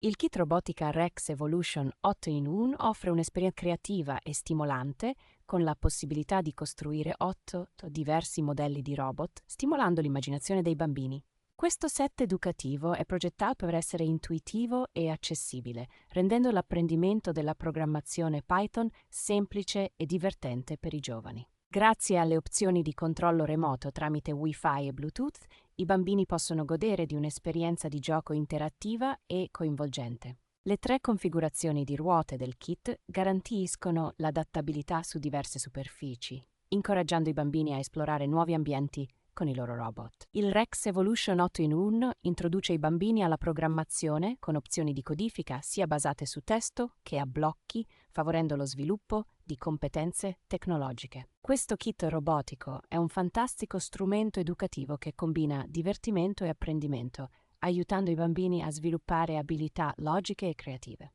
Il Kit Robotica Rex Evolution 8 in 1 offre un'esperienza creativa e stimolante con la possibilità di costruire 8 diversi modelli di robot, stimolando l'immaginazione dei bambini. Questo set educativo è progettato per essere intuitivo e accessibile, rendendo l'apprendimento della programmazione Python semplice e divertente per i giovani. Grazie alle opzioni di controllo remoto tramite Wi-Fi e Bluetooth, i bambini possono godere di un'esperienza di gioco interattiva e coinvolgente. Le 3 configurazioni di ruote del kit garantiscono l'adattabilità su diverse superfici, incoraggiando i bambini a esplorare nuovi ambienti con i loro robot. Il Rex Evolution 8 in 1 introduce i bambini alla programmazione con opzioni di codifica sia basate su testo che a blocchi, favorendo lo sviluppo di competenze tecnologiche. Questo kit robotico è un fantastico strumento educativo che combina divertimento e apprendimento, aiutando i bambini a sviluppare abilità logiche e creative.